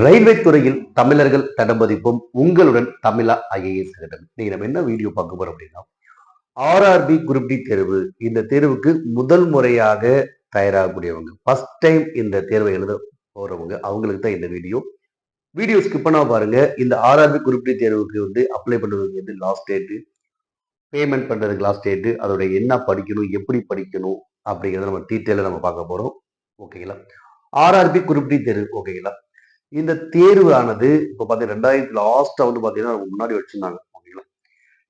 Railway துறையில் தமிழர்கள் தடம்பதிப்பும் உங்களுடன் தமிழா ஐஏஎஸ் அகாடமி. நீங்க நம்ம என்ன வீடியோ பார்க்க போறோம் அப்படின்னா, ஆர்ஆர்பி குரூப் டி தேர்வு. இந்த தேர்வுக்கு முதல் முறையாக தயாராகக்கூடியவங்க, ஃபர்ஸ்ட் டைம் இந்த தேர்வை எழுத போறவங்க, அவங்களுக்கு தான் இந்த வீடியோ. வீடியோ ஸ்கிப் பண்ணாம பாருங்க. இந்த ஆர்ஆர்பி குரூப் டி தேர்வுக்கு அப்ளை பண்றதுக்கு லாஸ்ட் டேட், பேமெண்ட் பண்றதுக்கு லாஸ்ட் டேட், அதோட என்ன படிக்கணும், எப்படி படிக்கணும் அப்படிங்கிறத நம்ம டீட்டெயிலா நம்ம பார்க்க போறோம். ஓகேங்களா? ஆர்ஆர்பி குரூப் டி தேர்வு. ஓகேங்களா? இந்த தேர்வு ஆனது இப்ப பாத்தீங்கன்னா 2000 லாஸ்டா பாத்தீங்கன்னா முன்னாடி வச்சிருந்தாங்க. ஓகேங்களா?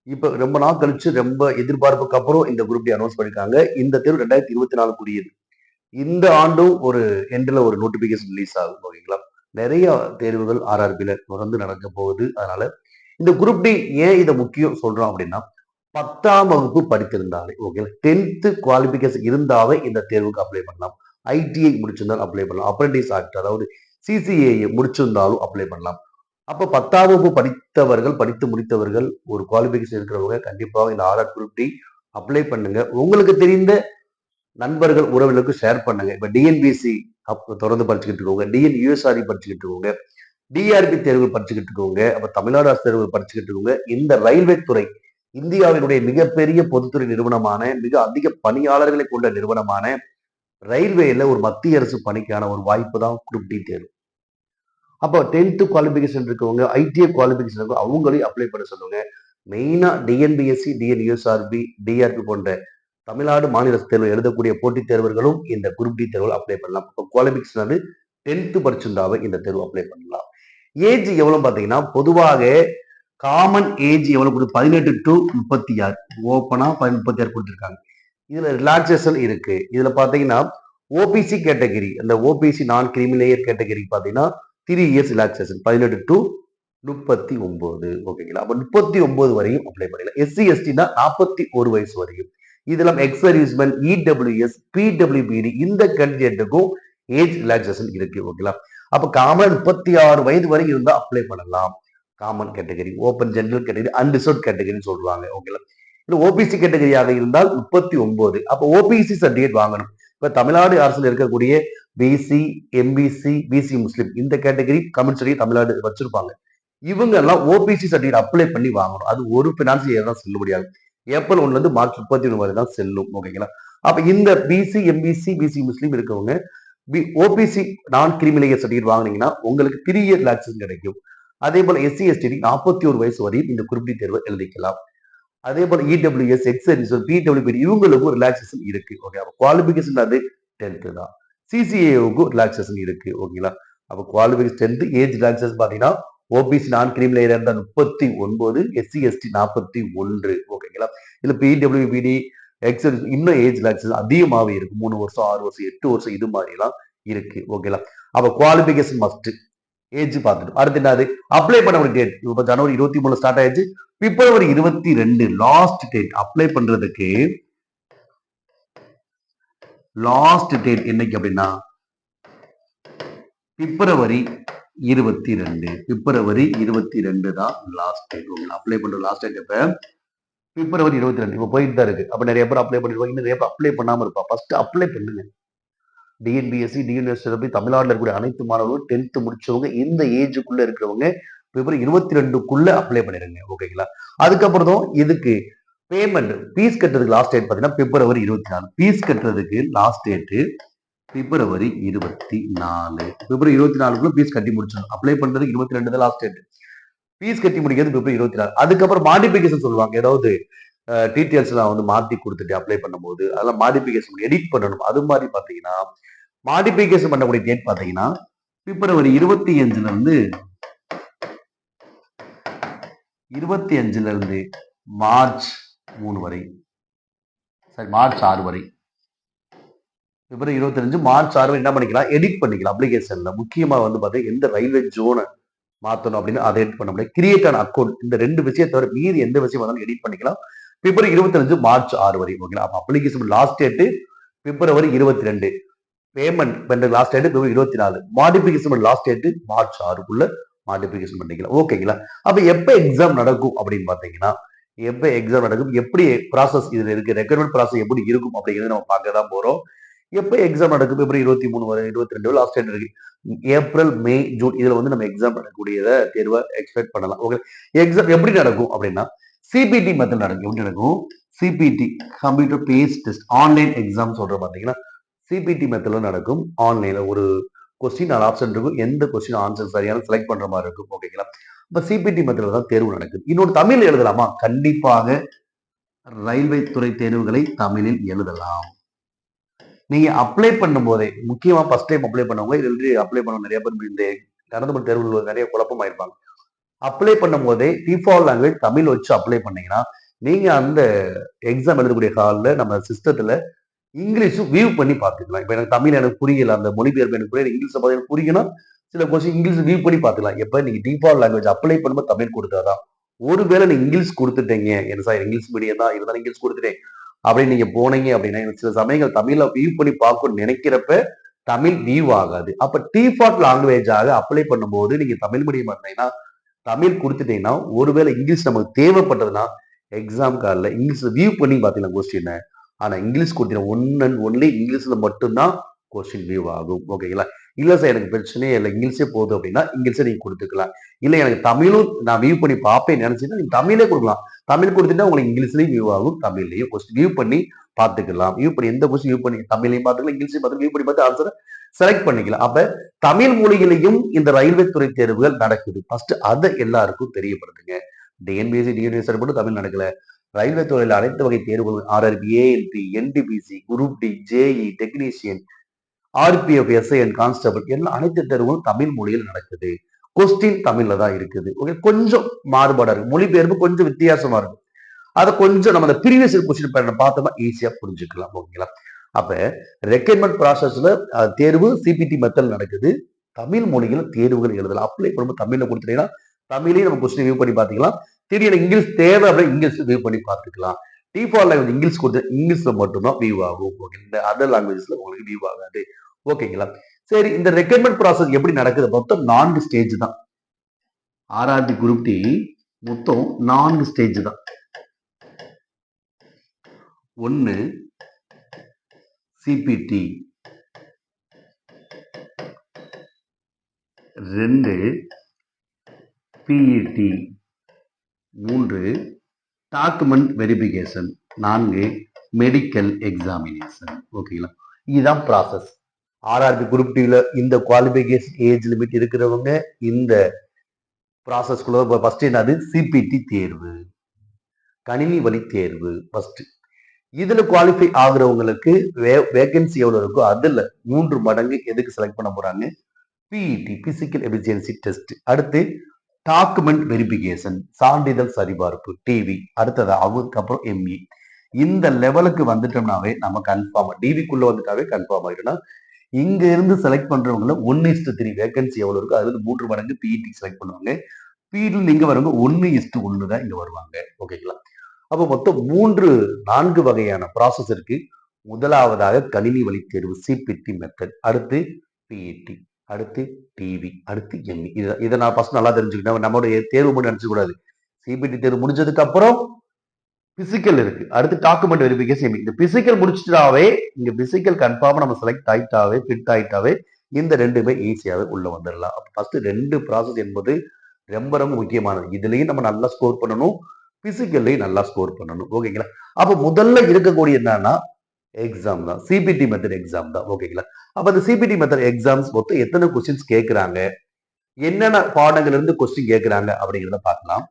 இப்ப ரொம்ப நாள் கழிச்சு ரொம்ப எதிர்பார்ப்புக்கு அப்புறம் இந்த குரூப் டி அனௌன்ஸ் பண்ணிருக்காங்க. இந்த தேர்வு 2024 கூடியது. இந்த ஆண்டும் ஒரு எண்ட்ல ஒரு நோட்டிபிகேஷன் ரிலீஸ் ஆகும். ஓகேங்களா? நிறைய தேர்வுகள் ஆர்ஆர்பில தொடர்ந்து நடக்க போகுது. அதனால இந்த குரூப் டி ஏன் இதை முக்கியம் சொல்றோம் அப்படின்னா, 10ஆம் வகுப்பு படித்திருந்தாலே, ஓகேங்களா, 10th குவாலிபிகேஷன் இருந்தாவே இந்த தேர்வுக்கு அப்ளை பண்ணலாம். ஐடிஐ முடிச்சிருந்தாலும் அப்ளை பண்ணலாம். அப்ரெண்டிஸ் ஆக்ட், அதாவது சிசிஏ முடிச்சிருந்தாலும் அப்ளை பண்ணலாம். அப்ப 10ஆம் வகுப்பு படித்தவர்கள், படித்து முடித்தவர்கள், ஒரு குவாலிபிகேஷன் இருக்கிறவங்க கண்டிப்பாக இந்த ஆர்ஆர் குரூப் டி அப்ளை பண்ணுங்க. உங்களுக்கு தெரிந்த நண்பர்கள், உறவினருக்கு ஷேர் பண்ணுங்க. இப்ப டிஎன்பிஎஸ்சி தொடர்ந்து படிச்சுக்கிட்டு இருக்கவங்க, டிஎன் யூஎஸ்ஆர்இ படிச்சுக்கிட்டு இருக்கவங்க, டிஆர்பி தேர்வு படிச்சுக்கிட்டு இருக்கவங்க, அப்ப தமிழ்நாடு அரசு தேர்வு படிச்சுக்கிட்டு இருக்கவங்க, இந்த ரயில்வே துறை இந்தியாவினுடைய மிகப்பெரிய பொதுத்துறை நிறுவனமான, மிக அதிக பணியாளர்களை கொண்ட நிறுவனமான ரயில்வேல ஒரு மத்திய அரசு பணிக்கான ஒரு வாய்ப்பு தான் குரூப் டி தேர்வு. அப்போ 10th குவாலிபிகேஷன் இருக்கவங்க, ஐடிஐ குவாலிபிகேஷன் இருக்கவங்க, அவங்களையும் அப்ளை பண்ண சொல்லுங்க. மெயினா டிஎன்பிஎஸ்சி, டிஎன்யூஎஸ்ஆர்பி, டிஆர்பி போன்ற தமிழ்நாடு மாநில அரசு தேர்வு எழுதக்கூடிய போட்டித் தேர்வர்களும் இந்த குரூப் டி தேர்வில் அப்ளை பண்ணலாம். இப்போ குவாலிபிகேஷன் வந்து 10th படிச்சிருந்தாவே இந்த தேர்வு அப்ளை பண்ணலாம். ஏஜ் எவ்வளவு பாத்தீங்கன்னா, பொதுவாக காமன் ஏஜ் எவ்வளவு 18 டு 36, ஓப்பனா 36 கொடுத்திருக்காங்க. இதுல ரிலாக்சேஷன் இருக்கு. இதுல பாத்தீங்கன்னா ஓபிசி கேட்டகரி, அந்த ஓபிசி நான் கிரிமிலேயர் கேட்டகரி பாத்தீங்கன்னா 3 இயர்ஸ் ரிலாக்சேஷன், 18 டு 39. ஓகேங்களா? அப்ப 39 வரையும் அப்ளை பண்ணிக்கலாம். எஸ்சி எஸ்டினா 41 வயசு வரையும். இதெல்லாம் எக்ஸ் சர்வீஸ்மேன், இடபிள்யூஎஸ், பிடபிள்யூபிடி இந்த கேண்டிடேட்டுக்கும் ஏஜ் ரிலாக்சேஷன் இருக்கு. ஓகேங்களா? அப்ப காமன் 36 வயது வரை இருந்தா அப்ளை பண்ணலாம். Common category, open general category, unreserve கேட்டகரின்னு சொல்றாங்க. ஓகேங்களா? இல்ல ஓபிசி கேட்டகரியாக இருந்தால் 39. அப்ப ஓபிசி சர்டிபிகேட் வாங்கணும். இப்ப தமிழ்நாடு அரசுல இருக்கக்கூடிய பிசி, எம்பிசி, பிசி முஸ்லிம் இந்த கேட்டகரி கமெண்ட் தமிழ்நாடு வச்சிருப்பாங்க. இவங்க எல்லாம் ஓபிசி சர்டிபிகேட் அப்ளை பண்ணி வாங்கணும். அது ஒரு பினான்சியல் இயர் தான் செல்லுபடியாது. ஏப்ரல் 1ல இருந்து மார்ச் 31 வரை தான் செல்லும். ஓகேங்களா? அப்ப இந்த பிசி, எம்பிசி, பிசி முஸ்லிம் இருக்கவங்க ஓபிசி நான் கிரிமிலேயர் சர்டிபிகேட் வாங்கினீங்கன்னா உங்களுக்கு 3 இயர் ரிலாக்சேஷன் கிடைக்கும். அதே போல எஸ்சி எஸ்டி 41 வயசு வரையும் இந்த குரூப் டி தேர்வை எழுதிக்கலாம். அதே போல இடபிள்யூஎஸ், எக்ஸ் சர்வீஸ், பிடபிள்யூபி இவங்களுக்கும் ரிலாக்சேஷன் இருக்கு. ஓகே, அப்ப குவாலிபிகேஷன் அது 10th தான். சிசிஏவுக்கும் ரிலாக்சேஷன் இருக்கு. ஓகேங்களா? அப்ப குவாலிபிகேஷன் 10th, ஏஜ் ரிலாக்சேஷன் பாத்தீங்கன்னா ஓபிசி நான் கிரிமிலேயர் இருந்தா 39, எஸ்சி எஸ்டி 41. ஓகேங்களா? இதுல பிடபிள்யூபிடி, எக்ஸ் சர்வீஸ் இன்னும் ஏஜ் ரிலாக்சேஷன் அதிகமாவே இருக்கு. 3 வருஷம், 6 வருஷம், 8 வருஷம் இது மாதிரி எல்லாம் இருக்கு. ஓகேங்களா? அப்ப குவாலிபிகேஷன் மஸ்ட். ஏஜ் பார்த்துட்டு அடுத்து என்னது அப்ளை பண்ண வேண்டிய டேட். இப்ப ஜனவரி 23 ஸ்டார்ட் ஆயிடுச்சு. பிப்ரவரி 22 லாஸ்ட் டேட் அப்ளை பண்றதுக்கு. லாஸ்ட் டேட் என்னைக்கு அப்படின்னா பிப்ரவரி 22. பிப்ரவரி 22 தான் லாஸ்ட் டேட். அப்ளை பண்ற லாஸ்ட் டேட் எப்ப? பிப்ரவரி 22. இப்ப போயிட்டு தான் இருக்கு. அப்ப நிறைய பேர் அப்ளை பண்ணிருப்பாங்க, இன்னும் நிறைய பேர் அப்ளை பண்ணாம இருப்பா. ஃபர்ஸ்ட் அப்ளை பண்ணுங்க. டிஎன்பிஎஸ்சி, டிஎன்எஸ்சி தமிழ்நாட்டில் இருக்கக்கூடிய அனைத்து மாணவர்களும் 10th முடிச்சவங்க இந்த ஏஜுக்குள்ள இருக்கிறவங்க பிப்ரவரி 22க்குள்ள அப்ளை பண்ணிருங்க. ஓகேங்களா? அதுக்கப்புறம் தான் இதுக்கு பேமெண்ட், ஃபீஸ் கட்டுறதுக்கு லாஸ்ட் டேட் பாத்தீங்கன்னா பிப்ரவரி 24. ஃபீஸ் கட்டுறதுக்கு லாஸ்ட் டேட் பிப்ரவரி 24. பிப்ரவரி 24க்குள்ள ஃபீஸ் கட்டி முடிச்சிடணும். அப்ளை பண்றதுக்கு 22 தான் லாஸ்ட் டேட். ஃபீஸ் கட்டி முடிக்கிறது பிப்ரவரி 24. அதுக்கப்புறம் மாடிஃபிகேஷன் சொல்லுவாங்க. ஏதாவது டீட்டெயில்ஸ் எல்லாம் மாத்தி கொடுத்துட்டு அப்ளை பண்ணும்போது அதெல்லாம் மாடிஃபிகேஷன் எடிட் பண்ணணும். அது மாதிரி பாத்தீங்கன்னா மாடிஃபிகேஷன் பண்ணக்கூடிய டேட் பாத்தீங்கன்னா பிப்ரவரி 25ல இருந்து மார்ச் 3 வரை, சரி மார்ச் 6 வரை. பிப்ரவரி 25, மார்ச் 6 வரை என்ன பண்ணிக்கலாம், எடிட் பண்ணிக்கலாம் அப்ளிகேஷன்ல. முக்கியமா பாத்தீங்கன்னா எந்த ரயில்வே ஜோனை மாத்தணும் அப்படின்னு அதை எடிட் பண்ண முடியாது. கிரியேட் ஆன அக்கௌண்ட், இந்த 2 விஷயத்தை தவிர மீறி எந்த விஷயம் வந்தாலும் எடிட் பண்ணிக்கலாம். பிப்ரவரி 25, மார்ச் 6 வரை. ஓகேங்களா? அப்ப application last date February 22. Payment பண்ற last date February 24. Modification last date March 6க்குள்ள மாடிஃபிகேஷன் பண்ணிக்கலாம். ஓகேங்களா? அப்ப எப்ப எக்ஸாம் நடக்கும் அப்படின்னு பாத்தீங்கன்னா, எப்ப எக்ஸாம் நடக்கும், எப்படி ப்ராசஸ் இதுல இருக்கு, ரெக்ரூட்மெண்ட் ப்ராசஸ் எப்படி இருக்கும் அப்படிங்கிறது நம்ம பார்க்க தான் போறோம். எப்ப எக்ஸாம் நடக்கும்? பிப்ரவரி 23 வரை 22 லாஸ்ட் டேட் இருக்கு. ஏப்ரல், மே, ஜூன் இதுல வந்து நம்ம எக்ஸாம் நடக்கக்கூடியத தேர்வ எக்ஸ்பெக்ட் பண்ணலாம். ஓகே. எக்ஸாம் எப்படி நடக்கும் அப்படின்னா, சிபிடி மெத்தட் நடக்கும். எப்படி நடக்கும்? CBT computer based test online exam சொல்றோம் பாத்தீங்களா? சிபிடி மெத்தட்ல நடக்கும். ஆன்லைன்ல ஒரு கொஸ்டின் 4 ஆப்ஷன் இருக்கும். எந்த கொஸ்டின் ஆன்சர் சரியான செலக்ட் பண்ற மாதிரி இருக்கும். ஓகேங்களா? இப்ப சிபிடி மெத்தட்ல தான் தேர்வு நடக்குது. இன்னொரு தமிழ் எழுதலாமா? கண்டிப்பாக ரயில்வே துறை தேர்வுகளை தமிழில் எழுதலாம். நீங்க அப்ளை பண்ணும் போதே முக்கியமா ஃபர்ஸ்ட் டைம் அப்ளை பண்ணவங்க இது அப்ளை பண்ண நிறைய பேர் இந்த நடந்து தேர்வுகள் நிறைய குழப்பமாயிருப்பாங்க. அப்ளை பண்ணும் போதே டிஃபால்ட் லாங்குவேஜ் தமிழ் வச்சு அப்ளை பண்ணீங்கன்னா நீங்க அந்த எக்ஸாம் எழுதக்கூடிய ஹால்ல நம்ம சிஸ்டத்துல இங்கிலீஷும் வியூ பண்ணி பார்த்துக்கலாம். இப்ப எனக்கு தமிழ் எனக்கு புரியல, அந்த மொழிபெயர்ப்பு எனக்கு புரியல, இங்கிலீஷ்ல பார்த்து எனக்கு புரியணும், சில கொஸ்டின் இங்கிலீஷ் வியூ பண்ணி பார்த்துக்கலாம். எப்ப நீங்க டிஃபால்ட் லாங்குவேஜ் அப்ளை பண்ணும்போது தமிழ் கொடுத்தாதான். ஒருவேளை நீங்க இங்கிலீஷ் கொடுத்துட்டீங்க, என்ன சார் இங்கிலீஷ் மீடியம் தான் இருந்தாலும் இங்கிலீஷ் கொடுத்துட்டேன் அப்படின்னு நீங்க போனீங்க அப்படின்னா சில சமயங்கள் தமிழ்ல வியூ பண்ணி பார்க்கணும்னு நினைக்கிறப்ப தமிழ் வியூ ஆகாது. அப்ப டிஃபால்ட் லாங்குவேஜாக அப்ளை பண்ணும்போது நீங்க தமிழ் மீடியம் இருந்தீங்கன்னா தமிழ் கொடுத்துட்டீங்கன்னா ஒருவேளை இங்கிலீஷ் நமக்கு தேவைப்பட்டதுன்னா எக்ஸாம் கார்டில் இங்கிலீஷ்ல வியூ பண்ணி பார்த்தீங்கன்னா கொஸ்டின். ஆனா இங்கிலீஷ் கொடுத்தீங்கன்னா ஒன் அண்ட் ஒன்லி இங்கிலீஷ்ல மட்டும்தான் கொஸ்டின் வியூ ஆகும். ஓகேங்களா? இல்ல சார் எனக்கு பிரச்சனையே இல்லை, இங்கிலீஷே போதும் அப்படின்னா இங்கிலீஷை நீங்க கொடுத்துக்கலாம். இல்ல எனக்கு தமிழும் நான் வியூ பண்ணி பார்ப்பேன் நினைச்சீங்கன்னா நீங்க தமிழே கொடுக்கலாம். தமிழ் கொடுத்துட்டா உங்களுக்கு இங்கிலீஷ்லயும் வியூ ஆகும், தமிழ்லயும் கொஸ்டின் வியூ பண்ணி பார்த்துக்கலாம். வியூ பண்ணி எந்த கொஸ்டின் வியூ பண்ணி தமிழையும் பார்த்துக்கலாம், இங்கிலீஷையும் பார்த்து வியூ பண்ணி பார்த்து ஆன்சரை செலக்ட் பண்ணிக்கலாம். அப்ப தமிழ் மொழியிலையும் இந்த ரயில்வே துறை தேர்வுகள் நடக்குது. ஃபர்ஸ்ட் அதை எல்லாருக்கும் தெரியப்படுத்துங்க. டிஎன்பிஎஸ்சி டிஎன்பிஎஸ்சி மட்டும் தமிழ் நடக்கல, ரயில்வே துறையில் அனைத்து வகை தேர்வுகள் RRB, ALP, NTPC, group D, JE, technician, RPF, SIN, constable எல்லாம் அனைத்து தேர்வுகளும் தமிழ் மொழியில் நடக்குது. கொஸ்டின் தமிழ்ல தான் இருக்குது. ஓகே, கொஞ்சம் மாறுபாடா இருக்கு, மொழிபெயர்ப்பு கொஞ்சம் வித்தியாசமா இருக்கும். அதை கொஞ்சம் நம்ம அந்த ப்ரீவியஸ் கொஸ்டின் பேட்டர்ன் பார்த்தோம்னா ஈஸியா புரிஞ்சுக்கலாம். ஓகேங்களா? அப்ப ரெக்ரூட்மெண்ட் ப்ராசஸ்ல தேர்வு சிபிடி மெத்தட் நடக்குது. தமிழ் மொழியில் தேர்வுகள் எழுதலாம். அப்ளை பண்ணும்போது தமிழ்ல கொடுத்துட்டீங்கன்னா தமிழையும் நம்ம கொஸ்டின் வியூ பண்ணி பார்த்துக்கலாம். திடீர்னு இங்கிலீஷ் தேவை அப்படின்னு இங்கிலீஷ் வியூ பண்ணி பார்த்துக்கலாம். டிஃபால்ட் லாங்குவேஜ் இங்கிலீஷ் கொடுத்து இங்கிலீஷ்ல மட்டும்தான் வியூ ஆகும். ஓகே, இந்த அதர் லாங்குவேஜ்ல உங்களுக்கு வியூ ஆகாது. ஓகேங்களா? சரி, இந்த ரெக்ரூட்மெண்ட் ப்ராசஸ் எப்படி நடக்குது? மொத்தம் 4 ஸ்டேஜ் தான். ஆர்ஆர்பி குரூப் டி மொத்தம் 4 ஸ்டேஜ் தான். 1 CBT, 2 PET, 3 document verification, 4 medical examination. ஓகேங்களா? இதுதான் ப்ராசஸ். ஆர்ஆர்பி குரூப் டில இந்த குவாலிஃபிகேஷன் ஏஜ் லிமிட் இருக்கிறவங்க இந்த ப்ராசஸ்க்குள்ள ஃபர்ஸ்ட் என்னது? சிபிடி தேர்வு, கணினி வழி தேர்வு ஃபர்ஸ்ட். இதுல குவாலிஃபை ஆகுறவங்களுக்கு வேகன்சி எவ்வளவு இருக்கோ அதுல 3 மடங்கு எதுக்கு செலக்ட் பண்ண போறாங்க? PET, physical efficiency test. அடுத்து டாக்குமெண்ட் வெரிஃபிகேஷன், சான்றிதழ் சரிபார்ப்பு, டிவி. அடுத்தது அதுக்கப்புறம் எம்இ. இந்த லெவலுக்கு வந்துட்டோம்னாவே நம்ம கன்ஃபார்ம், டிவிக்குள்ள வந்துட்டாவே கன்ஃபார்ம் ஆயிடும். இங்க இருந்து செலக்ட் பண்றவங்கள 1:3 வேகன்சி எவ்வளவு இருக்கோ அதுல 3 மடங்கு பிஇடி செலக்ட் பண்ணுவாங்க. பிஇடி நீங்க வரவங்க 1:1 தான் இங்க வருவாங்க. ஓகேங்களா? அப்போ மொத்தம் 4 வகையான ப்ராசஸ் இருக்கு. முதலாவதாக கணினி வழி தேர்வு சிபிடி மெத்தட், அடுத்து பிஇடி, அடுத்து டிவி, அடுத்து எம்இ. இதை நான் ஃபர்ஸ்ட் நல்லா தெரிஞ்சுக்கிட்டேன். நம்மளுடைய தேர்வு மட்டும் நினைச்சு கூடாது. சிபிடி தேர்வு முடிஞ்சதுக்கு அப்புறம் பிசிக்கல் இருக்கு, அடுத்து டாக்குமெண்ட் வெரிஃபிகேஷன். இந்த பிசிக்கல் முடிச்சிட்டாவே இங்க பிசிக்கல் கன்ஃபார்மா நம்ம செலக்ட் ஆயிட்டாவே ஃபிட் ஆயிட்டாவே இந்த ரெண்டுமே ஈஸியாவே உள்ள வந்துடலாம். ஃபர்ஸ்ட் 2 ப்ராசஸ் என்பது ரொம்ப ரொம்ப முக்கியமானது. இதுலயும் நம்ம நல்லா ஸ்கோர் பண்ணணும், பிசிக்கல்லையும் நல்லா ஸ்கோர் பண்ணணும். ஓகேங்களா? அப்ப முதல்ல இருக்கக்கூடிய என்னன்னா எக்ஸாம் தான், சிபிடி மெத்தட் எக்ஸாம் தான். ஓகேங்களா? அப்ப இந்த சிபிடி மெத்தட் எக்ஸாம்ஸ் மொத்தம் எத்தனை கொஸ்டின்ஸ் கேட்கிறாங்க, என்னென்ன பாடங்கள் இருந்து கொஸ்டின் கேட்கிறாங்க அப்படிங்கிறத பார்க்கலாம்.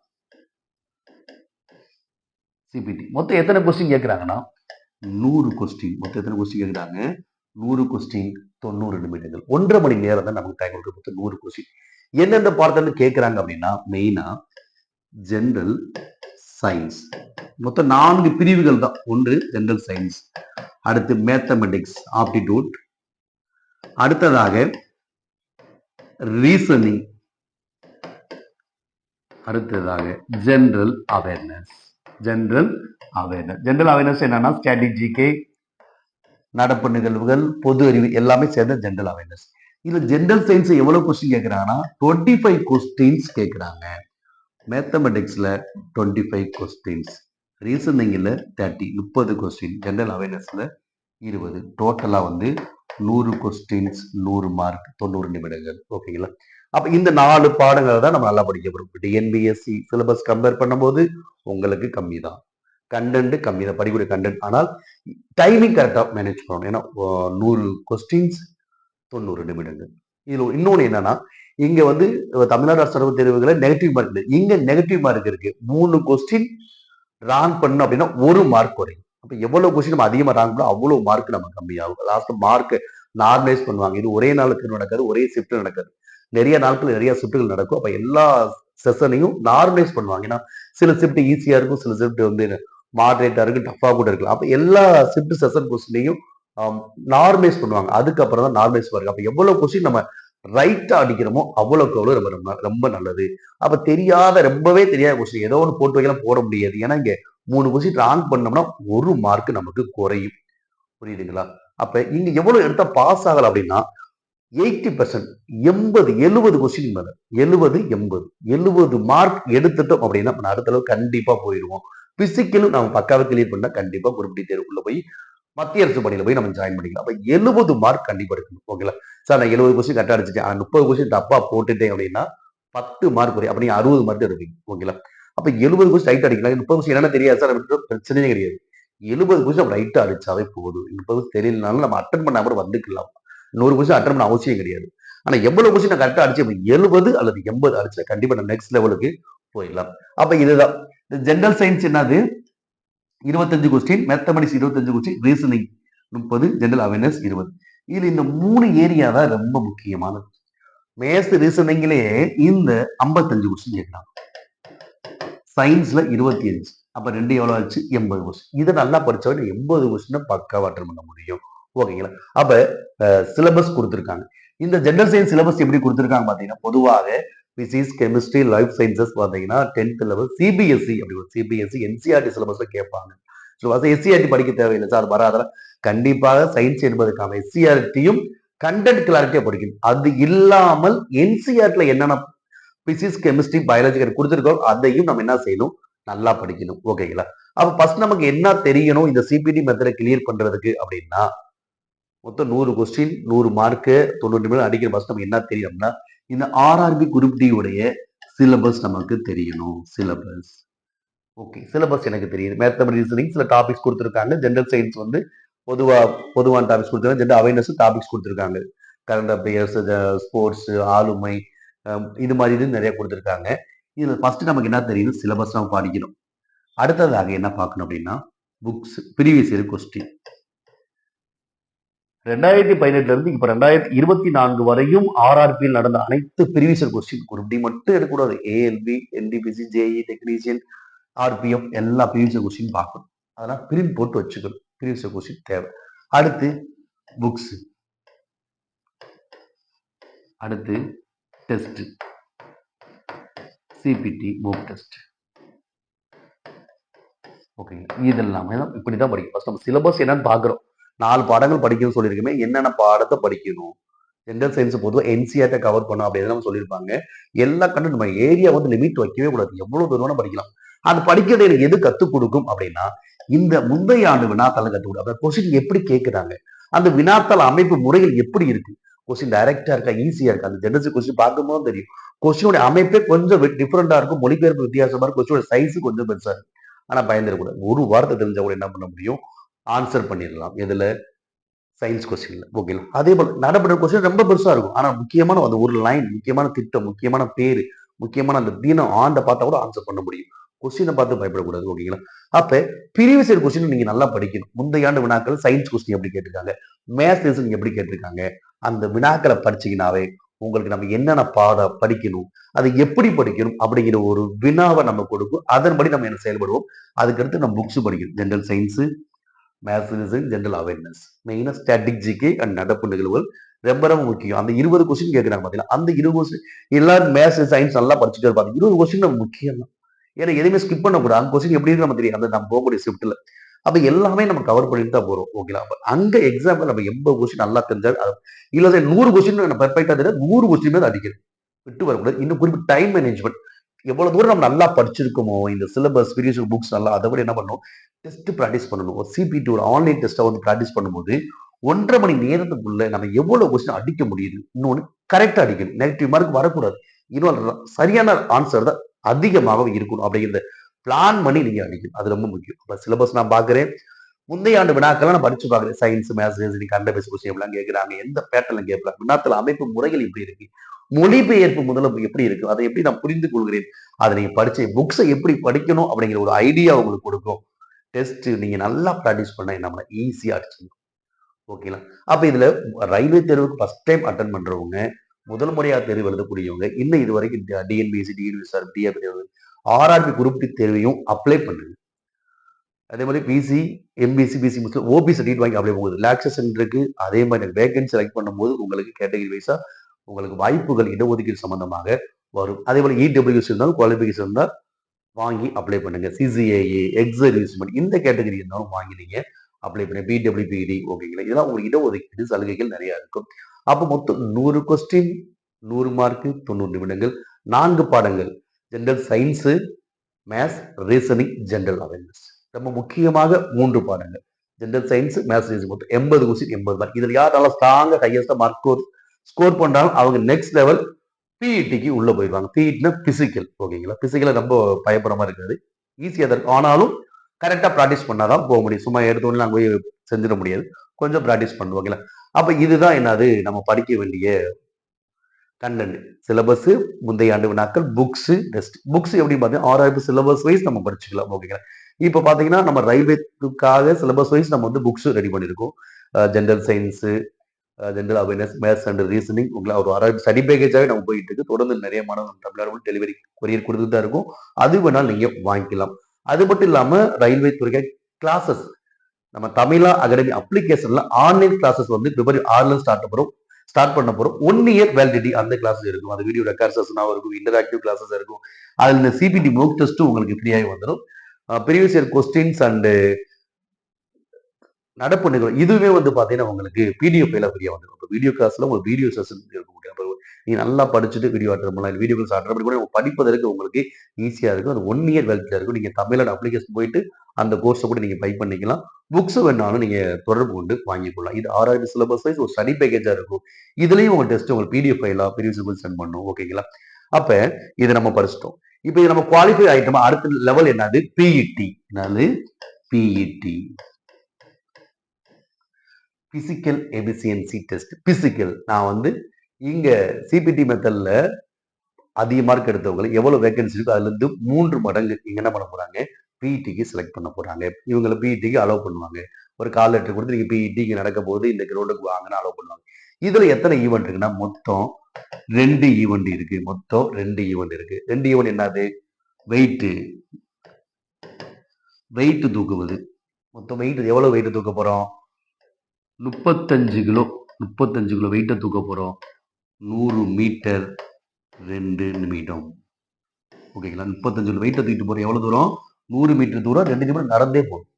சிபிடி மொத்தம் எத்தனை கொஸ்டின் கேட்கிறாங்கன்னா 100 கொஸ்டின். மொத்தம் எத்தனை கொஸ்டின் கேட்கிறாங்க? 100 கொஸ்டின், 90 நிமிடங்கள், 1.5 மணி நேரம் தான் நமக்கு டைம் கொடுக்க. மொத்தம் 100 கொஸ்டின். எந்தெந்த பாடத்துல கேட்கிறாங்க அப்படின்னா மெயினா ஜெனரல் சயின்ஸ். மொத்தம் 4 பிரிவுகள் தான். ஒன்று ஜெனரல் சயின்ஸ், அடுத்து மேத்தமெட்டிக்ஸ் ஆப்டிடியூட், அடுத்ததாக ரீசனிங், அடுத்ததாக ஜெனரல் அவேர்னஸ். ஜெனரல் அவேர்னஸ் என்னன்னா ஸ்ட்ராட்டஜிக்கே, நடப்பு நிகழ்வுகள், பொது அறிவு எல்லாமே சேர்ந்த ஜெனரல் அவேர்னஸ். இதுல ஜெனரல் சயின்ஸ் எவ்வளவு கொஸ்டின் கேட்கிறாங்கன்னா 25 கொஸ்டின்ஸ் கேட்கிறாங்க. மேத்தமெட்டிக்ஸ்ல 25 கொஸ்டின்ஸ், ரீசனிங்ல 30 கொஸ்டின், ஜெனரல் அவேர்னஸ்ல 20 டோட்டலா வந்து 100 கொஸ்டின்ஸ் 100 மார்க் 90 நிமிடங்கள். ஓகேங்களா? அப்ப இந்த 4 பாடங்களை தான் நம்ம நல்லா படிக்க போறோம். டிஎன்பிஎஸ்சி சிலபஸ் கம்பேர் பண்ணும்போது உங்களுக்கு கம்மி தான். கண்டென்ட் கம்மி தான், படிக்கக்கூடிய கண்டென்ட். ஆனால் டைமிங் கரெக்டா மேனேஜ் பண்ணணும். ஏன்னா 100 கொஸ்டின்ஸ் 90 நிமிடங்கள். இதுல இன்னொன்னு என்னன்னா, இங்க வந்து தமிழ்நாடு அரசு தேர்வு தேர்வுகள நெகட்டிவ் மார்க் இல்ல. இங்க நெகட்டிவ் மார்க் இருக்கு. 3 கொஸ்டின் ராங் பண்ணோம் அப்படின்னா 1 மார்க் குறையும். அப்ப எவ்வளவு கொஸ்டின் நம்ம அதிகமா ராங் பண்ணோம் அவ்வளவு மார்க் நமக்கு கம்மியாகும். லாஸ்ட் மார்க் நார்மலைஸ் பண்ணுவாங்க. இது ஒரே நாளுக்கு நடக்காது, ஒரே ஷிஃப்ட் நடக்காது. நிறைய நாட்கள் நிறைய ஷிஃப்ட்கள் நடக்கும். அப்ப எல்லா செஷனையும் நார்மலைஸ் பண்ணுவாங்க. ஏன்னா சில ஷிஃப்ட் ஈஸியா இருக்கும், சில ஷிஃப்ட் வந்து மாடரேட்டா இருக்கு, டஃபா கூட இருக்கலாம். அப்ப எல்லா ஷிஃப்ட் செஷன் கொஸ்டினையும் நார்மலைஸ் பண்ணுவாங்க. அதுக்கப்புறம் தான் நார்மலைஸ் பாருங்க. அப்ப எவ்வளவு கொஸ்டின் நம்ம ரைட்டா அடிக்கிறோமோ அவ்வளவுக்கு அவ்வளவு ரொம்ப ரொம்ப நல்லது. அப்ப தெரியாத ரொம்பவே தெரியாத கொஸ்டின் ஏதோ ஒன்று போட்டு வைக்கலாம், போட முடியாது. ஏன்னா இங்க 3 கொஸ்டின் ராங் பண்ணோம்னா 1 மார்க் நமக்கு குறையும். புரியுதுங்களா? அப்ப இங்க எவ்வளவு எடுத்தா பாஸ் ஆகலாம் அப்படின்னா 80% 80 70 கொஸ்டின் மேல 70 80 70 மார்க் எடுத்துட்டோம் அப்படின்னா நம்ம அடுத்த அளவு கண்டிப்பா போயிடுவோம். பிசிக்கலும் நம்ம பக்காவை கிளியர் பண்ணா கண்டிப்பா குரூப் டி தேர்வுக்குள்ள போய் மத்திய அரசு பணியில போய் நம்ம ஜாயின் பண்ணிக்கலாம். அப்ப 70 மார்க் கண்டிப்பா எடுக்கணும். ஓகேங்களா? சார் நான் 70 கொஸ்டின் கரெக்டா அடிச்சிட்டேன். 30 கொஸ்டின் தப்பா போட்டுட்டேன் அப்படின்னா 10 மார்க் குறையும். அப்ப நீங்க 60 மார்க் எடுப்பீங்க. ஓகேங்களா? அப்ப 70 கொஸ்டின் ரைட் அடிக்கலாம். 30 கொஸ்டின் என்னன்னு தெரியாது சார், பிரச்சனையே கிடையாது. 70 கொஸ்டின் ரைட்டா அடிச்சாவே போதும். 30 கொஸ்டின் தெரியலனாலும் நம்ம அட்டன் பண்ணாம வந்துக்கலாம். 100 கொஸ்டின் அட்டன் பண்ண அவசியம் கிடையாது. ஆனா எவ்வளவு கொஸ்டின் நான் கரெக்டா அடிச்சு 70 அல்லது 80 அடிச்சா கண்டிப்பா நம்ம நெக்ஸ்ட் லெவலுக்கு போயிடலாம். அப்ப இதுதான் ஜெனரல் சயின்ஸ் என்னது 25 question, mathematics 25 question, reasoning 30, general awareness 20. இதுல இந்த 3 ஏரியா தான் ரொம்ப முக்கியமானது. மேத்ஸ் ரீசனிங்லயே இந்த 55 கொஸ்டின் கேட்கலாம். சயின்ஸ்ல 25. அப்ப 2 எவ்வளவு ஆச்சு 80 கொஸ்டின். இதை நல்லா படிச்சா 80 கொஸ்டின் பக்காவா அட்டன் பண்ண முடியும். ஓகேங்களா? அப்ப சிலபஸ் கொடுத்திருக்காங்க. இந்த ஜெனரல் சயின்ஸ் சிலபஸ் எப்படி கொடுத்திருக்காங்க பாத்தீங்கன்னா, பொதுவாக பிசிக்ஸ், கெமிஸ்ட்ரி, லைஃப் சயின்சஸ் பாத்தீங்கன்னா 10th லெவல் சிபிஎஸ்இ அப்படி ஒரு சிபிஎஸ்இ என்சிஆர்டி சிலபஸ்ல கேட்பாங்க. ஸோ அது எஸ்சிஆர்டி படிக்க தேவையில்லை சார் வராத. கண்டிப்பாக சயின்ஸ் என்பதற்கான எஸ்சிஆர்டியும் கண்டென்ட் கிளாரிட்டியா படிக்கணும். அது இல்லாமல் என்சிஆர்டில என்னென்ன பிசிக்ஸ், கெமிஸ்ட்ரி, பயாலஜி கொடுத்திருக்கோம் அதையும் நம்ம என்ன செய்யணும், நல்லா படிக்கணும். ஓகேங்களா? அப்ப ஃபர்ஸ்ட் நமக்கு என்ன தெரியணும் இந்த சிபிடி மெத்தடை கிளியர் பண்றதுக்கு அப்படின்னா, மொத்தம் 100 கொஸ்டின் 100 மார்க்கு 90 நிமிடம் அடிக்கிற ஃபர்ஸ்ட் நமக்கு என்ன தெரியணும்னா, இந்த ஆர்ஆர்பி குரூப் டி உடைய சிலபஸ் நமக்கு தெரியணும். சிலபஸ் ஓகே, சிலபஸ் எனக்கு தெரியுது. மேத்தமெட்டிக்ஸ் ரீசனிங் சில டாபிக்ஸ் கொடுத்துருக்காங்க. ஜெனரல் சயின்ஸ் வந்து பொதுவான டாபிக்ஸ் கொடுத்துருக்காங்க. ஜெனரல் அவேர்னஸ் டாபிக்ஸ் கொடுத்துருக்காங்க. கரண்ட் அஃபேர்ஸ், ஸ்போர்ட்ஸ், ஆளுமை, இது மாதிரி இது நிறைய கொடுத்துருக்காங்க. இதுல ஃபர்ஸ்ட் நமக்கு என்ன தெரியும், சிலபஸ் நம்ம படிக்கணும். அடுத்ததாக என்ன பார்க்கணும் அப்படின்னா, புக்ஸ் ப்ரீவியஸ் இயர் கொஸ்டின் 2018 இருந்து இப்ப 2024 வரையும் ஆர்ஆர்பியில் நடந்த அனைத்து previous year question group D மட்டும் எடுக்கக்கூடாது. ALP, NTPC, JE, technician, RPF எல்லா ப்ரீவியஸ் இயர் கொஸ்டின் பார்க்கணும். அதெல்லாம் பிரிண்ட் போட்டு வச்சுக்கணும். ப்ரீவியஸ் இயர் கொஸ்டின் தேவை. அடுத்து புக்ஸ், அடுத்து டெஸ்ட், சிபிடி, மூக் டெஸ்ட். ஓகேங்க, இதெல்லாமே தான் இப்படிதான் படிக்கணும். ஃபர்ஸ்ட் நம்ம சிலபஸ் என்னன்னு பார்க்குறோம். 4 பாடங்கள் படிக்கணும்னு சொல்லியிருக்கோமே, என்னென்ன பாடத்தை படிக்கணும். ஜெனரல் சயின்ஸ் பொதுவாக என்சிஆர்ட்ட கவர் பண்ணும் அப்படின்னு நம்ம சொல்லியிருப்பாங்க. எல்லா கண்டு நம்ம ஏரியா வந்து லிமிட் வைக்கவே கூடாது. எவ்வளவு தூரம் படிக்கலாம். அது படிக்கிறது எனக்கு எது கத்துக் கொடுக்கும் அப்படின்னா, இந்த முந்தைய ஆண்டு வினாத்தாள கத்துக் கொடுக்கும். அந்த கொஸ்டின் எப்படி கேட்கிறாங்க, அந்த வினாத்தாள் அமைப்பு முறைகள் எப்படி இருக்கு, கொஸ்டின் டைரக்டா இருக்கா, ஈஸியா இருக்கா, அந்த ஜெனரல் கொஸ்டின் பார்க்கும்போது தெரியும். கொஸ்டினோட அமைப்பே கொஞ்சம் டிஃபரெண்டா இருக்கும், மொழிபெயர்ப்பு வித்தியாசமா இருக்கும், கொஸ்டினோட சைஸ் கொஞ்சம் பெருசா இருக்கும். ஆனா பயந்துடக்கூடாது. ஒரு வார்த்தை தெரிஞ்சா கூட என்ன பண்ண முடியும், ஆன்சர் பண்ணிடலாம். எதுல, சயின்ஸ் கொஸ்டின்ல. ஓகேங்களா? அதே போல நடைபெற கொஸ்டின் ரொம்ப பெருசா இருக்கும். ஆனா முக்கியமான அந்த ஒரு லைன், முக்கியமான திட்டம், முக்கியமான பேரு, முக்கியமான அந்த தினம் ஆண்டை பார்த்தா கூட ஆன்சர் பண்ண முடியும். கொஸ்டினை பார்த்து பயப்படக்கூடாது. ஓகேங்களா? அப்ப ப்ரீவியஸ் இயர் கொஸ்டின் நீங்க நல்லா படிக்கணும். முந்தைய ஆண்டு வினாக்கள் சயின்ஸ் கொஸ்டின் எப்படி கேட்டிருக்காங்க, மேத்ஸ் ரீசனிங் எப்படி கேட்டிருக்காங்க, அந்த வினாக்களை படிச்சீங்கன்னாவே உங்களுக்கு நம்ம என்னென்ன பாடம் படிக்கணும், அதை எப்படி படிக்கணும் அப்படிங்கிற ஒரு வினாவை நம்ம கொடுக்கும். அதன்படி நம்ம என்ன செயல்படுவோம். அதுக்கடுத்து நம்ம புக்ஸ் படிக்கணும். General science, maths reasoning, general awareness, மெயினா ஸ்டாட்டிக் ஜிகே அண்ட் நடப்பு நிகழ்வுகள் ரொம்ப ரொம்ப முக்கியம். அந்த 20 கொஸ்டின் கேட்கிறாங்க பாத்தீங்கன்னா, அந்த 20 கொஸ்டின் எல்லாரும் மேத்ஸ் சயின்ஸ் நல்லா படிச்சுட்டு இருப்பாங்க. 20 கொஸ்டின் நம்ம முக்கியம் தான். ஏன்னா எதுவுமே ஸ்கிப் பண்ணக்கூடாது. அந்த கொஸ்டின் எப்படி இருக்கு நம்ம தெரியும், அந்த நம்ம போகக்கூடிய ஷிஃப்ட்ல. அப்ப எல்லாமே நம்ம கவர் பண்ணிட்டு தான் போறோம். ஓகேங்களா? அப்ப அங்க எக்ஸாம்ல நம்ம 80 கொஸ்டின் நல்லா தெரிஞ்சால் இல்ல சார் 100 கொஸ்டின் பெர்ஃபெக்டா தெரியாது, 100 கொஸ்டின் அடிக்கிறது விட்டு வரக்கூடாது. இன்னும் குறிப்பிட்ட டைம் மேனேஜ்மெண்ட். எவ்வளவு தூரம் நம்ம நல்லா படிச்சிருக்கோமோ இந்த சிலபஸ் ப்ரீவியஸ் புக்ஸ் நல்லா அதை விட என்ன பண்ணணும், டெஸ்ட் ப்ராக்டிஸ் பண்ணணும். ஒரு சிபிடி ஒரு ஆன்லைன் டெஸ்ட்டை வந்து ப்ராக்டிஸ் பண்ணும்போது 1.5 மணி நேரத்துக்குள்ள நம்ம எவ்வளவு கொஸ்டின் அடிக்க முடியுது, இன்னொன்னு கரெக்டா அடிக்கணும், நெகட்டிவ் மார்க் வரக்கூடாது, இன்னொரு சரியான ஆன்சர் தான் அதிகமாக இருக்கணும் அப்படிங்கிறத பிளான் பண்ணி நீங்க அடிக்கணும். அது ரொம்ப முக்கியம். இப்ப சிலபஸ் நான் பாக்குறேன், முந்தைய ஆண்டு வினாக்கெல்லாம் நான் படிச்சு பாக்குறேன். Science, maths, reasoning, current affairs question எப்படிலாம் கேட்கறாங்க, எந்த பேட்டர்ல கேட்கலாம், வினாத்தாள் அமைப்பு முறைகள் எப்படி இருக்கு, மொழிபெயர்ப்பு முதல்ல எப்படி இருக்கு, அதை எப்படி நான் புரிந்து கொள்கிறேன், அதை நீங்க படிச்சு புக்ஸை எப்படி படிக்கணும் அப்படிங்கிற ஒரு ஐடியா உங்களுக்கு கொடுக்கும். டெஸ்ட் நீங்க நல்லா ப்ராக்டிஸ் பண்ணா நம்ம ஈஸியா அடிச்சிடலாம். ஓகேங்களா? அப்ப இதுல ரயில்வே தேர்வுக்கு ஃபர்ஸ்ட் டைம் அட்டன் பண்றவங்க, முதல் முறையா தேர்வு எழுதக்கூடியவங்க, இன்னும் இது வரைக்கும் டிஎன்பிஎஸ்சி, டிஎன்பிஎஸ்ஆர், டிஆர்பி தேர்வு, ஆர்ஆர்பி குரூப் டி தேர்வையும் அப்ளை பண்ணுங்க. அதே மாதிரி பிசி, எம்பிசி, பிசி முடிச்சு ஓபி சர்டிஃபிகேட் வாங்கி அப்ளை பண்ணும்போது ரிலாக்ஸேஷன் இருக்கு. அதே மாதிரி வேகன்சி செலக்ட் பண்ணும்போது உங்களுக்கு கேட்டகரி வைஸா உங்களுக்கு வாய்ப்புகள் இடஒதுக்கீடு சம்பந்தமாக வரும். அதே போல இடபிள்யூஎஸ் இருந்தாலும் குவாலிஃபிகேஷன் இருந்தால் வாங்கி அப்ளை பண்ணுங்க. சிசிஏஏ, எக்ஸர்வீஸ்மெண்ட் இந்த கேட்டகரி இருந்தாலும் வாங்கி நீங்க அப்ளை பண்ணுங்க. பிடபிள்யூபிடி ஓகேங்களா? இதெல்லாம் உங்களுக்கு இடஒதுக்கீடு சலுகைகள் நிறைய இருக்கும். அப்போ மொத்தம் 100 கொஸ்டின், 100 மார்க், 90 நிமிடங்கள், 4 பாடங்கள், general science, maths, reasoning, general awareness. ரொம்ப முக்கியமாக 3 பாடங்கள். ஜெனரல் சயின்ஸ், மேத்ஸ், ரீசனிங் மொத்தம் 80 கொஸ்டின் 80 மார்க். இதுல யார் நல்லா ஸ்ட்ராங்கா ஹையஸ்டா மார்க் ஸ்கோர் பண்றாங்க அவங்க நெக்ஸ்ட் லெவல் பிஇடிக்கு உள்ள போயிடுவாங்க. பிஇடினா பிசிக்கல் ஓகேங்களா? பிசிக்கலா ரொம்ப பயப்படுற மாதிரி இருக்காது. ஈஸியா தான் இருக்கும். ஆனாலும் கரெக்டா ப்ராக்டிஸ் பண்ணாதான் போக முடியும். சும்மா எடுத்தோடனே நாங்க போய் செஞ்சிட முடியாது. கொஞ்சம் ப்ராக்டிஸ் பண்ணுவாங்களா? அப்ப இதுதான் என்னது நம்ம படிக்க வேண்டிய கண்டென்ட். சிலபஸ், முந்தைய ஆண்டு வினாக்கள், புக்ஸ், டெஸ்ட். புக்ஸ் எப்படி பார்த்தீங்கன்னா ஆர்ஆர்பி சிலபஸ் வைஸ் நம்ம படிச்சுக்கலாம் ஓகேங்களா? இப்ப பாத்தீங்கன்னா நம்ம ரயில்வேக்காக சிலபஸ் வைஸ் நம்ம வந்து புக்ஸ் ரெடி பண்ணிருக்கோம். General science, general awareness, maths and reasoning ஒரு ஆர்ஆர்பி ஸ்டடி பேக்கேஜாவே நம்ம போயிட்டு இருக்கு. தொடர்ந்து நிறைய மாணவர்கள் தமிழ்நாடு டெலிவரி கொரியர் கொடுத்துட்டு தான் இருக்கும். அது வேணாலும் நீங்க வாங்கிக்கலாம். அது மட்டும் இல்லாம ரயில்வே துறை கிளாஸஸ் நம்ம தமிழா அகாடமி அப்ளிகேஷன்ல ஆன்லைன் கிளாஸஸ் வந்து பிப்ரவரி 6ல ஸ்டார்ட் பண்ண போறோம். 1 இயர் வேலிடிட்டி அந்த கிளாஸ் இருக்கும். அது வீடியோ ரெக்கார்ட் செஷனாக இருக்கும், இன்டராக்டிவ் கிளாஸஸ் இருக்கும். அதுல இந்த சிபிடி மோக் டெஸ்ட் உங்களுக்கு ஃப்ரீயாகி வந்துடும். ப்ரீவியஸ் இயர் கொஸ்டின்ஸ் அண்ட் நடப்பு நிகழ்வு இதுவே வந்து பாத்தீங்கன்னா உங்களுக்கு பிடிஎஃப் ஃபைலா ஃப்ரீயா வந்துடும். இப்போ வீடியோ கிளாஸ்ல உங்களுக்கு வீடியோ செஷன் இருக்க முடியும். நீ நல்லா படிச்சுட்டு வீடியோ அட்டன் பண்ணலாம். வீடியோ கிளாஸ் அட்டன் பண்ணி கூட படிப்பதற்கு உங்களுக்கு ஈஸியா இருக்கும். அது 1 இயர் வேலிடிட்டியா இருக்கும். நீங்க தமிழோட அப்ளிகேஷன் போயிட்டு அந்த கோர்ஸை கூட நீங்க பை பண்ணிக்கலாம். புக்ஸ் வேணாலும் நீங்க தொடர்பு கொண்டு வாங்கிக்கலாம். இது ஆர்ஆர்பி சிலபஸ் வைஸ் ஒரு ஸ்டடி பேக்கேஜா இருக்கும். இதுலயும் உங்க டெஸ்ட் உங்களுக்கு பிடிஎஃப் ஃபைலா ப்ரீவியஸ் சென்ட் பண்ணும் ஓகேங்களா? அப்ப இதை நம்ம படிச்சிட்டோம். இப்போ இது நம்ம குவாலிஃபை ஆயிட்டோமா? அடுத்த லெவல் என்னது? பிஇடி. என்னது? PET, physical efficiency test. Physical நான் வந்து இங்க சிபிடி மெத்தட்ல அதிக மார்க் எடுத்தவங்களை எவ்வளவு வேகன்சி இருக்கு அதுல இருந்து 3 மடங்கு இங்க என்ன பண்ண போறாங்க? பிஇடிக்கு செலக்ட் பண்ண போறாங்க. இவங்களை பிஇடிக்கு அலோவ் பண்ணுவாங்க. ஒரு கால் லெட்டர் கொடுத்து நீங்க பிஇடி இங்க நடக்க போது இந்த கிரௌண்டுக்கு வாங்கன்னு அலோவ் பண்ணுவாங்க. இதுல எத்தனை ஈவெண்ட் இருக்குன்னா மொத்தம் 2 ஈவெண்ட் இருக்கு. மொத்தம் 2 ஈவெண்ட் இருக்கு. 2 ஈவெண்ட் என்னது? வெயிட் தூக்குவது. மொத்தம் வெயிட் எவ்வளவு வெயிட் தூக்க போறோம்? 35 கிலோ. 35 கிலோ வெயிட்டை தூக்க போறோம். 100 மீட்டர் 2 நிமிடம் ஓகேங்களா? 35 கிலோ வெயிட்டை தூக்கிட்டு போறோம். எவ்வளவு தூரம்? 100 மீட்டர் தூரம் 2 நிமிடம் நடந்தே போகும்.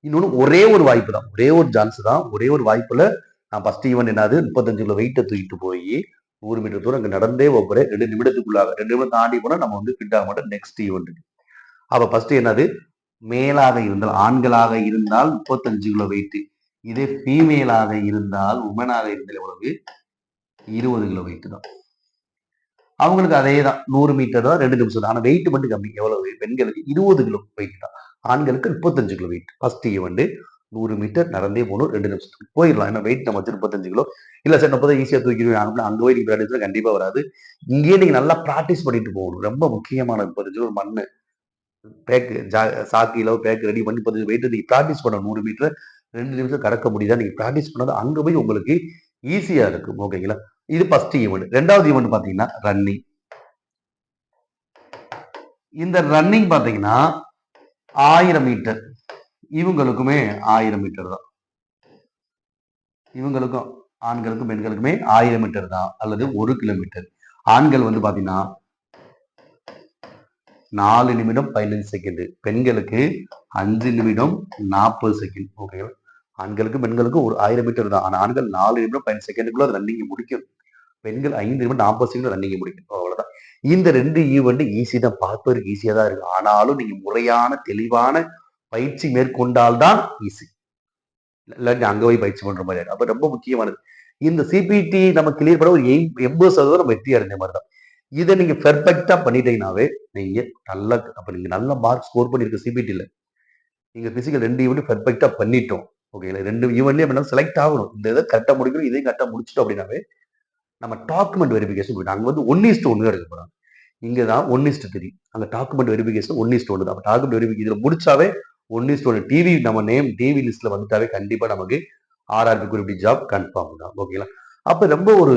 இன்னொன்னு ஒரே ஒரு வாய்ப்பு தான், ஒரே ஒரு சான்ஸ் தான். ஒரே ஒரு வாய்ப்புல நான் ஃபர்ஸ்ட் ஈவெண்ட் என்னது? 35 கிலோ வெயிட்டை தூக்கிட்டு போய் 100 மீட்டர் தூரம் அங்க நடந்தே போறேன் 2 நிமிடத்துக்குள்ளாக. 2 நிமிடம் தாண்டி போனா நம்ம வந்து ஃபிட் ஆக மாட்டோம். Next event. அப்ப ஃபர்ஸ்ட் என்னது? மேலாக இருந்தால் ஆண்களாக இருந்தால் 35 கிலோ வெயிட். இதே ஃபீமேலாக இருந்தால் உமனாக இருந்தால் எவ்வளவு? 20 கிலோ வெயிட் தான். அவங்களுக்கு அதே தான் 100 மீட்டர் தான் 2 நிமிஷம் தான். ஆனா வெயிட் மட்டும் கம்மி. எவ்வளவு? பெண்களுக்கு 20 கிலோ வெயிட் தான். ஆண்களுக்கு 35 kilo weight. First event 100 metre நடந்தே போகணும் 2 நிமிஷத்துக்கு போயிடலாம். ஏன்னா வெயிட் நம்ம 35 கிலோ இல்ல சார் 30 ஈஸியா தூக்கிடுவேன் அங்க போய் நீங்க பிராக்டிஸ் கண்டிப்பா வராது. இங்கேயே நீங்க நல்லா பிராக்டிஸ் பண்ணிட்டு போகணும். ரொம்ப முக்கியமான 35 கிலோ மண்ணு பேக் சாக்கிலோ பேக் ரெடி பண்ணி 10 வெயிட் நீங்க பிராக்டிஸ் பண்ணணும். 100 மீட்டர் 2 நிமிஷம் கடக்க முடியுதா? நீங்க பிராக்டிஸ் பண்ணது அங்க போய் உங்களுக்கு ஈஸியா இருக்கும் ஓகேங்களா? இது ஃபர்ஸ்ட் ஈவெண்ட். ரெண்டாவது ஈவெண்ட் பாத்தீங்கன்னா ரன்னிங். இந்த ரன்னிங் பாத்தீங்கன்னா 1000 மீட்டர். இவங்களுக்குமே 1000 மீட்டர் தான். இவங்களுக்கும் ஆண்களுக்கும் பெண்களுக்குமே 1000 மீட்டர் தான் அல்லது 1 கிலோமீட்டர். ஆண்கள் வந்து பாத்தீங்கன்னா 4 நிமிடம் 15 செகண்ட். பெண்களுக்கு 5 நிமிடம் 40 செகண்ட் ஓகேங்களா? ஆண்களுக்கும் பெண்களுக்கும் ஒரு 1000 மீட்டர் தான். ஆனா ஆண்கள் 4 நிமிடம் 15 செகண்டுக்குள்ள ரன்னிங் முடிக்கும். பெண்கள் 5 நிமிடம் 40 செகண்ட் ரன்னிங் முடிக்கும். அவ்வளவுதான். இந்த 2 ஈவெண்ட் ஈஸி தான், பார்ப்பதற்கு ஈஸியா தான் இருக்கு. ஆனாலும் நீங்க முறையான தெளிவான பயிற்சி மேற்கொண்டால் தான் ஈஸி. இல்லாட்டி அங்க போய் பயிற்சி பண்ற மாதிரி ஆயிடும். அப்ப ரொம்ப முக்கியமானது. இந்த சிபிடி நம்ம கிளியர் பண்ண ஒரு 80% நம்ம வெற்றி அடைஞ்ச மாதிரி தான். இதை நீங்க பெர்ஃபெக்ட்டா பண்ணிட்டீங்கன்னாவே நீங்க அப்ப நீங்க நல்ல மார்க் ஸ்கோர் பண்ணிருக்க சிபிடில. நீங்க பிசிக்கல் 2 ஈவெண்ட் பெர்ஃபெக்ட்டா பண்ணிட்டோம். ஓகேங்களா? 2 ஈவெண்ட்லயும் நம்ம செலக்ட் ஆகணும். இந்த இதை கரெக்ட்டா முடிக்கணும், இதையும் கரெக்ட்டா முடிச்சிட்டோம் அப்படின்னாவே நம்ம டாக்குமெண்ட் வெரிஃபிகேஷன் போயிடும். அங்க வந்து 1:1 தான் எடுக்க போறாங்க. இங்க தான் 1:3. அங்க டாக்குமெண்ட் வெரிஃபிகேஷன் 1:1 தான். அப்ப டாக்குமெண்ட் வெரிஃபிகேஷன் இதுல முடிச்சாவே 1:1 டிவி நம்ம நேம் டிவி லிஸ்ட்ல வந்துட்டாவே கண்டிப்பா நமக்கு RRB group T job confirm தான். ஓகேங்களா? அப்ப ரொம்ப ஒரு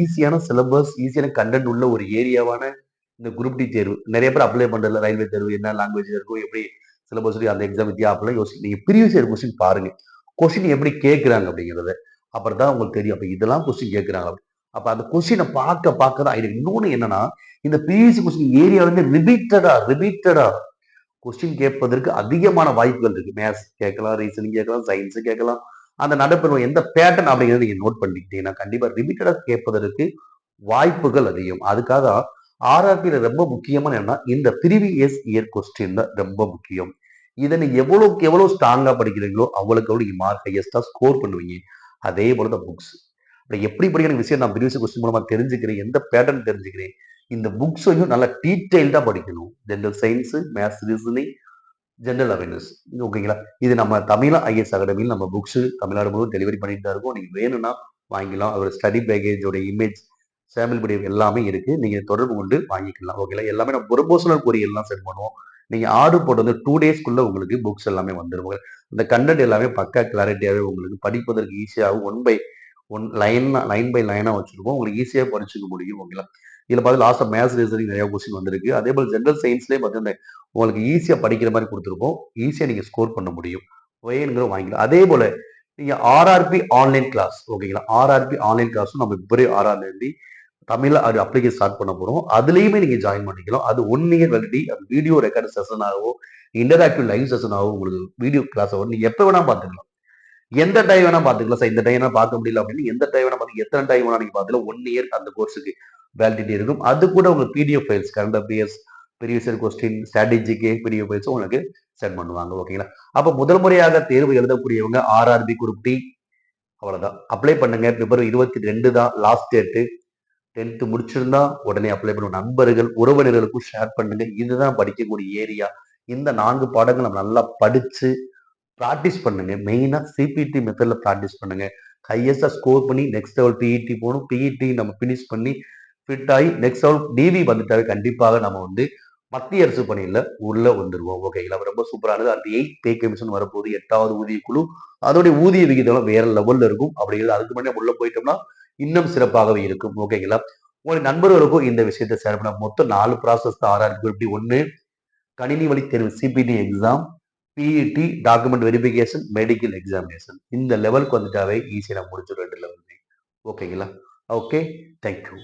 ஈஸியான சிலபஸ், ஈஸியான கண்டென்ட் உள்ள ஒரு ஏரியாவான இந்த குரூப் டி தேர்வு. நிறைய பேர் அப்ளை பண்றதுல ரயில்வே தேர்வு என்ன லாங்குவேஜ் இருக்கும், எப்படி சிலபஸ் அந்த எக்ஸாம் வித்தியா அப்படிலாம் யோசிச்சு நீங்க ப்ரீவியஸ் இயர் கொஸ்டின் பாருங்க. கொஸ்டின் எப்படி கேட்கிறாங்க அப்படிங்கிறத. அப்புறம் தான் உங்களுக்கு தெரியும். அப்ப இதெல்லாம் கொஸ்டின் கேட்கிறாங்க. அப்ப அந்த கொஸ்டினை பார்க்க தான் எனக்கு இன்னொன்னு என்னன்னா, இந்த ப்ரீவியஸ் கொஸ்டின் ஏரியால இருந்து ரிப்பீட்டடா கொஸ்டின் கேட்பதற்கு அதிகமான வாய்ப்புகள் இருக்கு. மேத்ஸ் கேட்கலாம், ரீசனிங் கேட்கலாம், சயின்ஸ் கேட்கலாம். அந்த நடப்பு எந்த பேட்டர்ன் அப்படிங்கிறத நீங்க நோட் பண்ணிக்கிட்டீங்கன்னா கண்டிப்பா ரிப்பீட்டடா கேட்பதற்கு வாய்ப்புகள் அதிகம். அதுக்காக ஆர்ஆர்பியில ரொம்ப முக்கியமான என்னன்னா இந்த ப்ரீவியஸ் இயர் கொஸ்டின் தான் ரொம்ப முக்கியம். இதை நீங்க எவ்வளவுக்கு எவ்வளவு ஸ்ட்ராங்கா படிக்கிறீங்களோ அவ்வளவுக்கு எவ்வளவு நீங்க மார்க் ஹையஸ்டா ஸ்கோர் பண்ணுவீங்க. அதே போலதான் புக்ஸ். அப்படி எப்படி படிக்கிற விஷயம் நான் ப்ரீவியஸ் கொஸ்டின் மூலமா தெரிஞ்சுக்கிறேன், எந்த பேட்டர்ன் தெரிஞ்சுக்கிறேன். இந்த புக்ஸையும் நல்லா டீட்டெயில்டா படிக்கணும். General science, maths, reasoning, general awareness. ஓகேங்களா? இது நம்ம தமிழா ஐஎஸ் அகாடமியில் நம்ம புக்ஸ் தமிழ்நாடு முழுவதும் டெலிவரி பண்ணிட்டு தான் இருக்கோம். நீங்க வேணும்னா வாங்கிக்கலாம். அதோட ஸ்டடி பேக்கேஜோட இமேஜ், சாம்பிள் பிடிஎஃப் எல்லாமே இருக்கு. நீங்க தொடர்பு கொண்டு வாங்கிக்கலாம். ஓகேங்களா? எல்லாமே நம்ம ப்ரொபோஷனல் கொரியர்லாம் சென்ட் பண்ணுவோம். நீங்க ஆர்டர் போட்டு வந்து 2 டேஸ்க்குள்ள உங்களுக்கு புக்ஸ் எல்லாமே வந்துடும். இந்த கண்டென்ட் எல்லாமே பக்கா கிளாரிட்டியாவே உங்களுக்கு படிப்பதற்கு ஈஸியாகவும் லைன் பை லைனா வச்சிருக்கோம். உங்களுக்கு ஈஸியா படிச்சுக்க முடியும். ஓகேங்களா? இதுல பார்த்து லாஸ்ட் மேத்ஸ் ரீசனிங் நிறைய கொஸ்டின் வந்திருக்கு. அதே போல ஜெனரல் சயின்ஸ்லயே பார்த்தீங்கன்னா உங்களுக்கு ஈஸியா படிக்கிற மாதிரி கொடுத்துருப்போம். ஈஸியா நீங்க ஸ்கோர் பண்ண முடியும். வேணுங்கிற வாங்கிக்கலாம். அதே போல நீங்க ஆர்ஆர்பி ஆன்லைன் கிளாஸ். ஓகேங்களா? ஆர்ஆர்பி ஆன்லைன் கிளாஸும் நம்ம பிப்ரவரி 6ஆம் தேதி தமிழ்ல அது அப்ளிகேஷன் ஸ்டார்ட் பண்ண போறோம். அதுலயுமே நீங்க ஜாயின் பண்ணிக்கலாம். அது 1 இயர் வேலிடிட்டி. அது வீடியோ ரெக்கார்ட் செஷன் ஆகவோ, இன்டராக்டிவ் லைவ் செஷன் ஆகவோ உங்களுக்கு வீடியோ கிளாஸ் ஆகும். நீங்க எப்ப வேணா பார்த்துக்கலாம். எந்த டைம் வேணா பார்த்துக்கலாம் சார். இந்த டைம் வேணா பார்க்க முடியல அப்படின்னு எந்த டைம் வேணா பார்த்து எத்தனை டைம் வேணா நீங்க பார்த்துக்கலாம். 1 இயர் அந்த கோர்ஸுக்கு வேலிடிட்டி இருக்கும். அது கூட உங்களுக்கு PDF files, current affairs, previous year question, ஸ்ட்ராட்டஜிக்கு பிடிஎஃப் ஃபைல்ஸ் உங்களுக்கு சென்ட் பண்ணுவாங்க. ஓகேங்களா? அப்ப முதல் முறையாக தேர்வு எழுதக்கூடியவங்க ஆர்ஆர்பி குரூப் டி அவ்வளவுதான். அப்ளை பண்ணுங்க. பிப்ரவரி 22 தான் லாஸ்ட் டேட்டு. 10th முடிச்சிருந்தா உடனே அப்ளை பண்ணுங்க. நண்பர்கள், உறவினர்களுக்கும் ஷேர் பண்ணுங்க. இதுதான் படிக்கக்கூடிய ஏரியா. இந்த 4 பாடங்கள் நம்ம நல்லா படிச்சு பிராக்டிஸ் பண்ணுங்க. மெயினா சிபிடி மெத்தட்ல பிராக்டிஸ் பண்ணுங்க. ஹையஸ்டா ஸ்கோர் பண்ணி நெக்ஸ்ட் லெவல் பிஇடி போகணும். பிஇடி நம்ம பினிஷ் பண்ணி ஃபிட் ஆகி நெக்ஸ்ட் லெவல் டிவி வந்துட்டாவே கண்டிப்பாக நம்ம வந்து மத்திய அரசு பணியில உள்ள வந்துருவோம். ஓகேங்களா? ரொம்ப சூப்பரானது. அந்த 8 பே கமிஷன் வரப்போகுது. 8வது ஊதிய குழு. அதோடைய ஊதிய விகிதம் வேற லெவல்ல இருக்கும். அப்படிங்கிறது அதுக்கு முன்னாடி உள்ள போயிட்டோம்னா இன்னும் சிறப்பாகவே இருக்கும். ஓகேங்களா? உங்களுடைய நண்பர்களுக்கும் இந்த விஷயத்தை ஷேர் பண்ண. மொத்தம் 4 ப்ராசஸ் தான் ஆர்ஆர்பி குரூப் டி. 1 கணினி வழி தேர்வு CBT exam, PET document verification, medical examination. இந்த லெவலுக்கு வந்துட்டாவே ஈஸியா நான் முடிச்சிடும் 2 லெவலுமே. ஓகேங்களா? ஓகே. தேங்க்யூ.